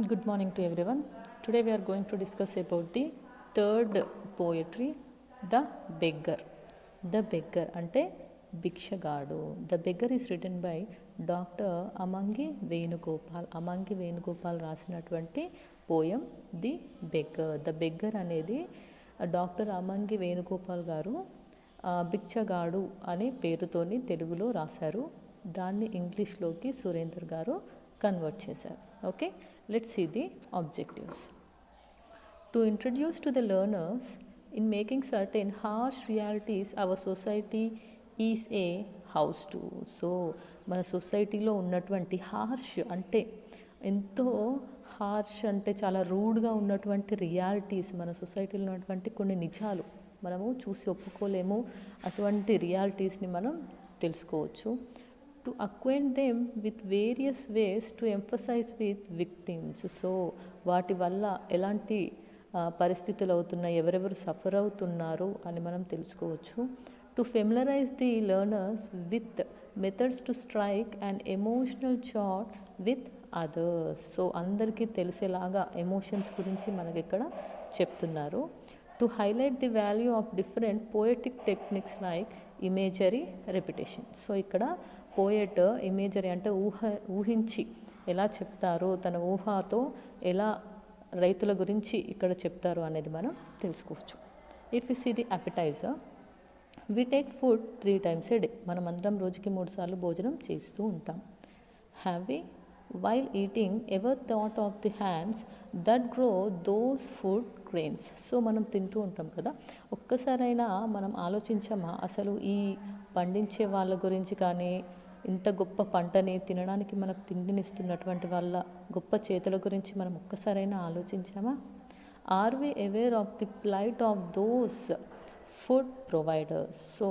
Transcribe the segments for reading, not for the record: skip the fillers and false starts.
Good morning to everyone. Today we are going to discuss about the third poetry, The Beggar. The Beggar అంటే భిక్షగాడు. The Beggar is written by doctor Amangi Venugopal. Amangi Venugopal రాసినటువంటి poem the beggar. The beggar అనేది doctor Amangi Venugopal గారు భిక్షగాడు అనే పేరుతోని తెలుగులో రాశారు. దాన్ని ఇంగ్లీష్లోకి సురేందర్ గారు కన్వర్ట్ చేశారు. Okay, let's see the objectives. To introduce to the learners in making certain harsh realities our society is a house to. So మన సొసైటీలో ఉన్నటువంటి హార్ష్ అంటే ఎంతో హార్ష్ అంటే చాలా రూడ్గా ఉన్నటువంటి రియాలిటీస్, మన సొసైటీలో ఉన్నటువంటి కొన్ని నిజాలు మనము చూసి ఒప్పుకోలేము. అటువంటి రియాలిటీస్ని మనం తెలుసుకోవచ్చు. To acquaint them with various ways to emphasise with victims. So వాటి వల్ల ఎలాంటి పరిస్థితులు అవుతున్నాయి, ఎవరెవరు సఫర్ అవుతున్నారు అని మనం తెలుసుకోవచ్చు. To familiarize the learners with methods to strike and emotional chat with others. So అందరికీ తెలిసేలాగా ఎమోషన్స్ గురించి మనకి ఇక్కడ చెప్తున్నారు. To highlight the value of different poetic techniques like imagery, repetition. So ఇక్కడ పోయట్ ఇమేజరీ అంటే ఊహించి ఎలా చెప్తారో, తన ఊహతో ఎలా రైతుల గురించి ఇక్కడ చెప్తారు అనేది మనం తెలుసుకోవచ్చు. If you see the appetiser, we take food 3 times a day. మనం అందరం రోజుకి 3 సార్లు భోజనం చేస్తూ ఉంటాం. Have we while eating ever thought of the hands that grow those food grains. So మనం తింటూ ఉంటాం కదా, ఒక్కసారైనా మనం ఆలోచించామా అసలు ఈ పండించే వాళ్ళ గురించి కానీ, ఇంత గొప్ప పంటని తినడానికి మనకు తిండినిస్తున్నటువంటి వాళ్ళ గొప్ప చేతుల గురించి మనం ఒక్కసారైనా ఆలోచించామా? Are we aware of the plight of those food providers. So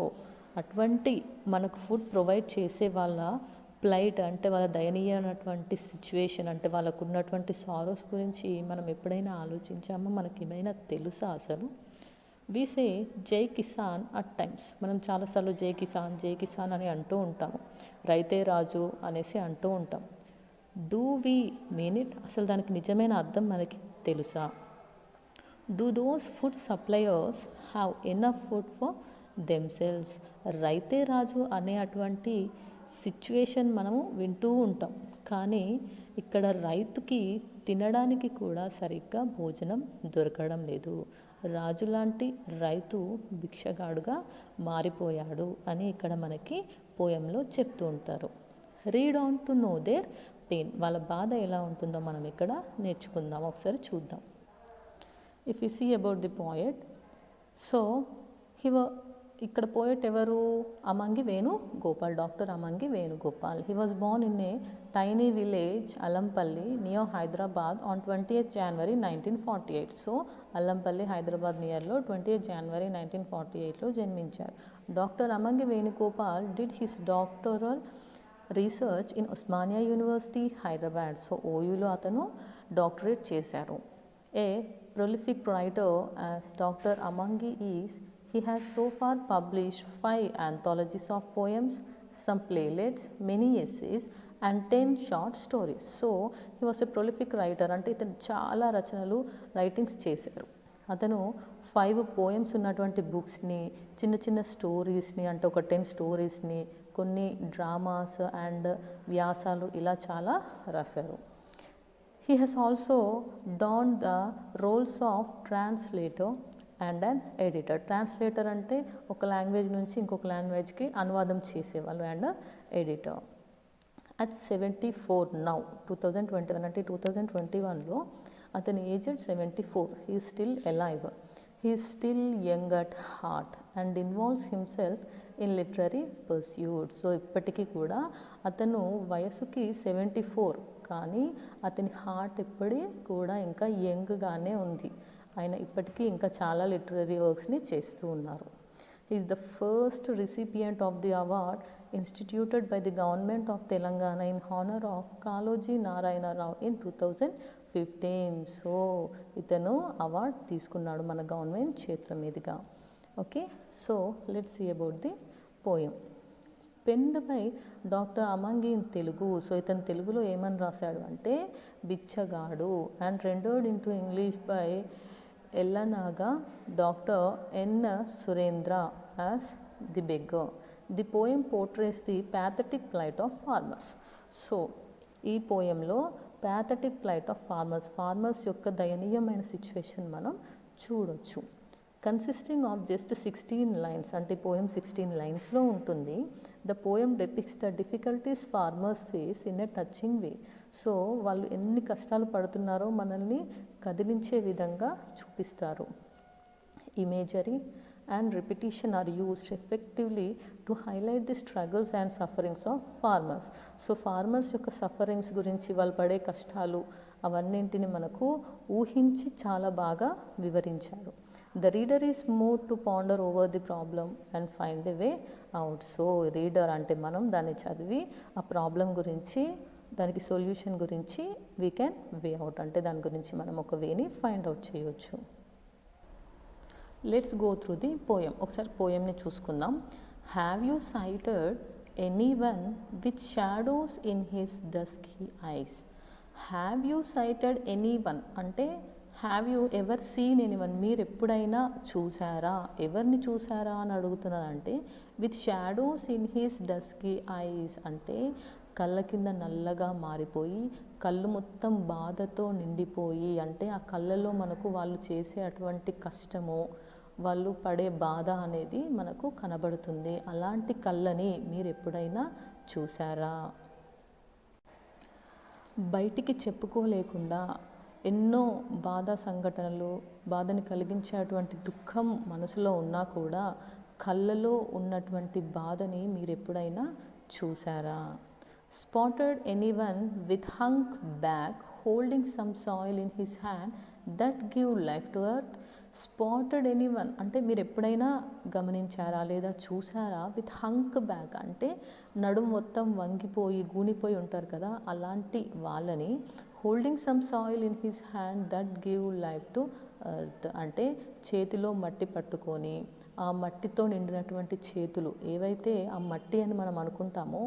అటువంటి మనకు ఫుడ్ ప్రొవైడ్ చేసే వాళ్ళ ప్లైట్ అంటే వాళ్ళ దయనీయమైనటువంటి సిచ్యువేషన్, అంటే వాళ్ళకు ఉన్నటువంటి సారోస్ గురించి మనం ఎప్పుడైనా ఆలోచించామా? మనకి ఏమైనా తెలుసా అసలు? వి సే జై కిసాన్ అట్ టైమ్స్. మనం చాలాసార్లు జై కిసాన్ అని అంటూ ఉంటాము. రైతే రాజు అనేసి అంటూ ఉంటాం. Do we mean it? అసలు దానికి నిజమైన అర్థం మనకి తెలుసా? Do those food suppliers have enough food for themselves. రైతే రాజు అనే అటువంటి సిచ్యువేషన్ మనము వింటూ ఉంటాం, కానీ ఇక్కడ రైతుకి తినడానికి కూడా సరిగ్గా భోజనం దొరకడం లేదు. రాజు లాంటి రైతు భిక్షగాడుగా మారిపోయాడు అని ఇక్కడ మనకి పోయంలో చెప్తూ ఉంటారు. Read on to know their pain. వాళ్ళ బాధ ఎలా ఉంటుందో మనం ఇక్కడ నేర్చుకుందాం, ఒకసారి చూద్దాం. If you see about the poet, so ఇక్కడ పోయట్ ఎవరు? Amangi Venugopal, doctor Amangi Venugopal. He was born in a tiny village Alampalli near Hyderabad on 20th January 1948. So Allampalli Hyderabad నియర్లో 20th January 1948లో జన్మించారు. Doctor Amangi Venugopal did his doctoral research in Osmania university Hyderabad. So ఓయూలో అతను doctorate చేశారు. ఏ prolific writer as Dr. Amangi is, he has so far published 5 anthologies of poems, some playlets, many essays and 10 short stories. So he was a prolific writer. అంటే ఇతను చాలా రచనలు writings చేశారు. అతను 5 poems ఉన్నటువంటి బుక్స్ని, చిన్న చిన్న స్టోరీస్ని, అంటే ఒక 10 స్టోరీస్ని, కొన్ని డ్రామాస్ అండ్ వ్యాసాలు ఇలా చాలా రాశారు. He has also donned the roles of translator and an editor. Translator అంటే ఒక లాంగ్వేజ్ నుంచి ఇంకొక లాంగ్వేజ్కి అనువాదం చేసేవాళ్ళు, అండ్ ఎడిటర్. అట్ 74 నౌ, 2021 అంటే 2021లో అతని age 74. He is still alive. He is still young at heart and involves himself in literary pursuits. So ఇప్పటికీ కూడా అతను వయసుకి 74, కానీ అతని హార్ట్ ఇప్పటి కూడా ఇంకా యంగ్గానే ఉంది. ఆయన ఇప్పటికీ ఇంకా చాలా లిటరరీ వర్క్స్ని చేస్తూ ఉన్నారు. He is the first recipient of the award instituted by the government of Telangana in honour of Kaloji Narayanarao in 2015. So ఇతను అవార్డ్ తీసుకున్నాడు మన గవర్నమెంట్ చేతుల మీదుగా. Okay, so let's see about the poem. Penned by doctor Amangi in Telugu. So ఇతను తెలుగులో ఏమని రాశాడు అంటే బిచ్చగాడు. And rendered into English by Ellanaga doctor N Surendra as the beggar. The poem portrays the pathetic plight of farmers. So ఈ పోయంలో pathetic plight of farmers యొక్క దయనీయమైన సిచ్యువేషన్ మనం చూడొచ్చు. కన్సిస్టింగ్ ఆఫ్ జస్ట్ 16 లైన్స్, అంటే పోయం 16 లైన్స్లో ఉంటుంది. The poem depicts the difficulties farmers face in a touching way. So వాళ్ళు ఎన్ని కష్టాలు పడుతున్నారో మనల్ని కదిలించే విధంగా చూపిస్తారు. Imagery and repetition are used effectively to highlight the struggles and sufferings of farmers. So farmers యొక్క సఫరింగ్స్ గురించి, వాళ్ళు పడే కష్టాలు అవన్నింటిని మనకు ఊహించి చాలా బాగా వివరించారు. The reader is move to ponder over the problem and find a way out. So reader అంటే మనం దాన్ని చదివి ఆ ప్రాబ్లం గురించి, దానికి సొల్యూషన్ గురించి వీ కెన్ వే అవుట్, అంటే దాని గురించి మనం ఒక వేని ఫైండ్ అవుట్ చేయొచ్చు. Let's go through the poem. ఒకసారి పోయంని చూసుకుందాం. Have you sighted any one with shadows in his dusky eyes. Have you sighted any one అంటే have you ever seen any one, మీరు ఎప్పుడైనా చూసారా, ఎవరిని చూసారా అని అడుగుతున్నానంటే with shadows in his dusky eyes అంటే కళ్ళ కింద నల్లగా మారిపోయి, కళ్ళు మొత్తం బాధతో నిండిపోయి, అంటే ఆ కళ్ళలో మనకు వాళ్ళు చేసే అటువంటి కష్టము, వాళ్ళు పడే బాధ అనేది మనకు కనబడుతుంది. అలాంటి కళ్ళని మీరు ఎప్పుడైనా చూసారా? బయటికి చెప్పుకోలేకుండా ఎన్నో బాధా సంఘటనలు, బాధని కలిగించేటువంటి దుఃఖం మనసులో ఉన్నా కూడా కళ్ళలో ఉన్నటువంటి బాధని మీరు ఎప్పుడైనా చూసారా? Spotted anyone with hunk back holding some soil in his hand that give life to earth. Spotted anyone అంటే మీరు ఎప్పుడైనా గమనించారా లేదా చూసారా? విత్ హంక్ బ్యాక్ అంటే నడుము మొత్తం వంగిపోయి గూనిపోయి ఉంటారు కదా, అలాంటి వాళ్ళని. Holding some soil in his hand that give life to earth అంటే చేతిలో మట్టి పట్టుకొని, ఆ మట్టితో నిండినటువంటి చేతులు ఏవైతే ఆ మట్టి అని మనం అనుకుంటామో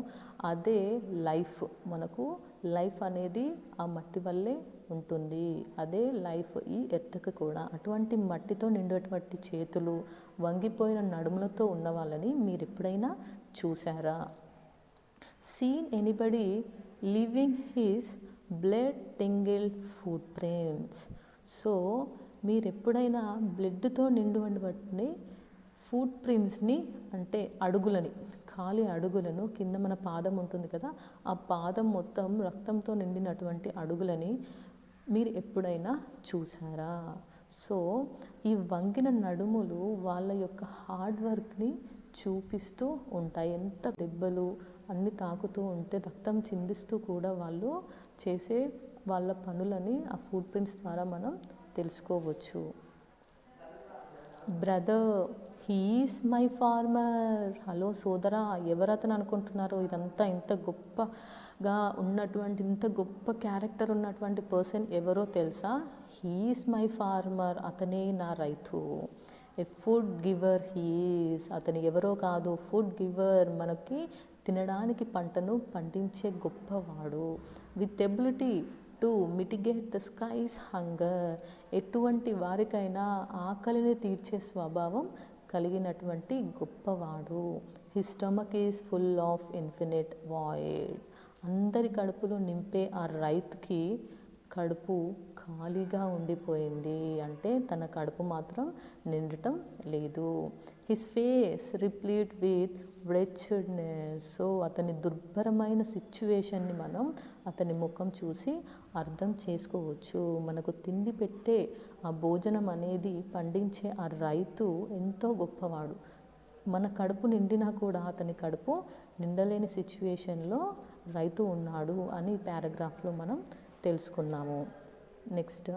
అదే లైఫ్. మనకు లైఫ్ అనేది ఆ మట్టి వల్లే ఉంటుంది, అదే లైఫ్ ఈ ఎర్త్కి కూడా. అటువంటి మట్టితో నిండినటువంటి చేతులు, వంగిపోయిన నడుములతో ఉన్న వాళ్ళని మీరు ఎప్పుడైనా చూసారా? Seen anybody living his blood tingled footprints. So మీరు ఎప్పుడైనా బ్లడ్తో నిండినటువంటి ఫుట్ ప్రింట్స్ని అంటే అడుగులని, ఖాళీ అడుగులను, కింద మన పాదం ఉంటుంది కదా, ఆ పాదం మొత్తం రక్తంతో నిండినటువంటి అడుగులని మీరు ఎప్పుడైనా చూసారా? సో ఈ వంగిన నడుములు వాళ్ళ యొక్క హార్డ్ వర్క్ని చూపిస్తూ ఉంటాయి. ఎంత దెబ్బలు అన్నీ తాకుతూ ఉంటే, రక్తం చిందిస్తూ కూడా వాళ్ళు చేసే వాళ్ళ పనులని ఆ ఫుట్ ప్రింట్స్ ద్వారా మనం తెలుసుకోవచ్చు. Brother he is my farmer. Hello సోదరా, ఎవరతను అనుకుంటున్నారు? ఇదంతా ఇంత గొప్పగా ఉన్నటువంటి, ఇంత గొప్ప క్యారెక్టర్ ఉన్నటువంటి పర్సన్ ఎవరో తెలుసా? హీఈస్ మై ఫార్మర్, అతనే నా రైతు. ఏ ఫుడ్ గివర్ హీఈస్, అతను ఎవరో కాదు, ఫుడ్ గివర్, మనకి తినడానికి పంటను పండించే గొప్పవాడు. With ability to mitigate the skies hunger, ఎటువంటి వారికైనా ఆకలిని తీర్చే స్వభావం కలిగినటువంటి గొప్పవాడు. His stomach is full of infinite void, అందరి కడుపులో నింపే ఆ రైతుకి కడుపు ఖాళీగా ఉండిపోయింది, అంటే తన కడుపు మాత్రం నిండటం లేదు. His face replete with wretchedness. So అతని దుర్భరమైన సిచ్యువేషన్ని మనం అతని ముఖం చూసి అర్థం చేసుకోవచ్చు. మనకు తిండి పెట్టే ఆ భోజనం అనేది పండించే ఆ రైతు ఎంతో గొప్పవాడు. మన కడుపు నిండినా కూడా అతని కడుపు నిండలేని సిచ్యువేషన్లో రైతు ఉన్నాడు అని పారాగ్రాఫ్లో మనం తెలుసుకున్నాము. Next,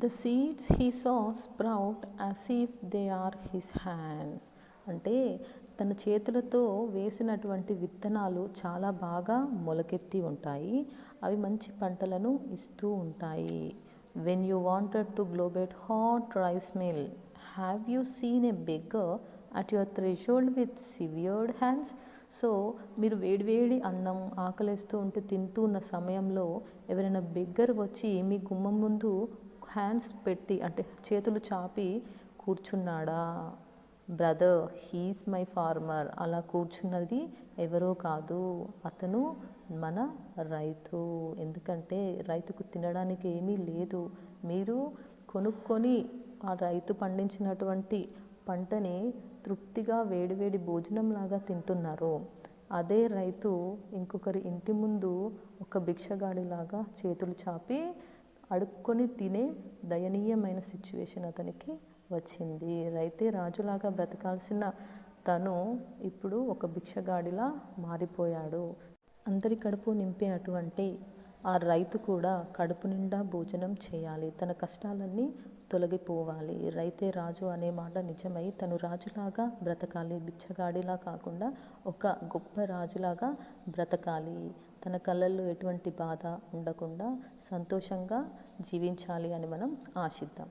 the seeds he saw sprout as if they are his hands. అంటే తన చేతులతో వేసినటువంటి విత్తనాలు చాలా బాగా మొలకెత్తి ఉంటాయి, అవి మంచి పంటలను ఇస్తూ ఉంటాయి. When you wanted to gobble hot rice meal, have you seen a beggar at your threshold with severed hands. So మీరు వేడివేడి అన్నం ఆకలేస్తూ ఉంటే తింటూ ఉన్న సమయంలో ఎవరైనా బెగ్గర్ వచ్చి మీ గుమ్మం ముందు హ్యాండ్స్ పెట్టి అంటే చేతులు చాపి కూర్చున్నాడా? Brother, he's my farmer. అలా కూర్చున్నది ఎవరో కాదు, అతను మన రైతు. ఎందుకంటే రైతుకు తినడానికి ఏమీ లేదు. మీరు కొనుక్కొని ఆ రైతు పండించినటువంటి పంటని తృప్తిగా వేడివేడి భోజనంలాగా తింటున్నారు. అదే రైతు ఇంకొకరి ఇంటి ముందు ఒక భిక్షగాడిలాగా చేతులు చాపి అడుక్కొని తినే దయనీయమైన సిచ్యువేషన్ అతనికి వచ్చింది. రైతే రాజులాగా బ్రతకాల్సిన తను ఇప్పుడు ఒక భిక్షగాడిలా మారిపోయాడు. అందరి కడుపు నింపే అటువంటి ఆ రైతు కూడా కడుపు నిండా భోజనం చేయాలి, తన కష్టాలన్నీ తొలగిపోవాలి. రైతే రాజు అనే మాట నిజమై తను రాజులాగా బ్రతకాలి, బిచ్చగాడిలా కాకుండా ఒక గొప్ప రాజులాగా బ్రతకాలి. తన కళ్ళల్లో ఎటువంటి బాధ ఉండకుండా సంతోషంగా జీవించాలి అని మనం ఆశిద్దాం.